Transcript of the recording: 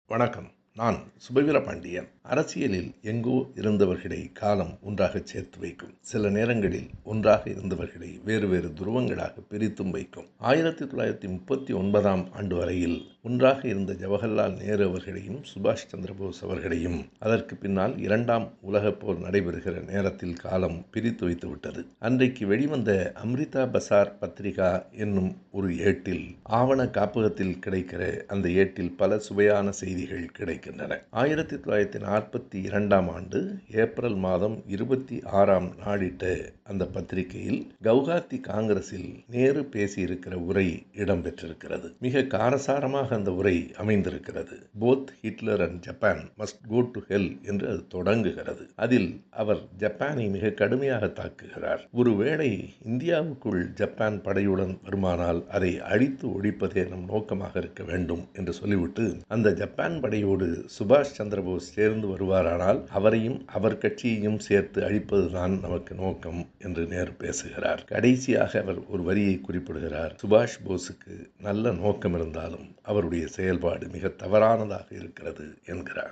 வணக்கம். நான் சுபவீர பாண்டியன். அரசியலில் எங்கோ இருந்தவர்களை காலம் ஒன்றாகச் சேர்த்து வைக்கும். சில நேரங்களில் ஒன்றாக இருந்தவர்களை வேறு வேறு துருவங்களாக பிரித்தும் வைக்கும். 1939ஆம் ஆண்டு வரையில் ஒன்றாக இருந்த ஜவஹர்லால் நேரு அவர்களையும் சுபாஷ் சந்திரபோஸ் அவர்களையும் அதற்கு பின்னால் 2ஆம் உலகப் போர் நடைபெறுகிற நேரத்தில் காலம் பிரித்து வைத்து விட்டது. அன்றைக்கு வெளிவந்த அம்ரிதா பசார் பத்திரிகா என்னும் ஒரு ஏட்டில், ஆவண காப்பகத்தில் கிடைக்கிற அந்த ஏட்டில் பல சுவையான செய்திகள் கிடைக்கின்றன. 1942ஆம் ஆண்டு ஏப்ரல் மாதம் 26ஆம் நாளிட்ட அந்த பத்திரிகையில் கவுஹாத்தி காங்கிரஸில் நேரு பேசியிருக்கிற உரை இடம்பெற்றிருக்கிறது. மிக காரசாரமாக அந்த உரை அமைந்திருக்கிறது. Both Hitler and Japan must go to hell என்று அது தொடங்குகிறது. அதில் அவர் ஜப்பானை மிக கடுமையாக தாக்குகிறார். ஒருவேளை இந்தியாவுக்குள் ஜப்பான் படையுடன் வருமானால் அதை அழித்து ஒழிப்பதே நம் நோக்கமாக இருக்க வேண்டும் என்று சொல்லிவிட்டு, அந்த ஜப்பான் படையோடு சுபாஷ் சந்திரபோஸ் சேர்ந்து வருவாரானால் அவரையும் அவர் கட்சியையும் சேர்த்து அழிப்பதுதான் நமக்கு நோக்கம் என்று நேரு பேசுகிறார். கடைசியாக அவர் ஒரு வரியை குறிப்பிடுகிறார். சுபாஷ் போஸுக்கு நல்ல நோக்கம் இருந்தாலும் அவருடைய செயல்பாடு மிக தவறானதாக இருக்கிறது என்கிறார்.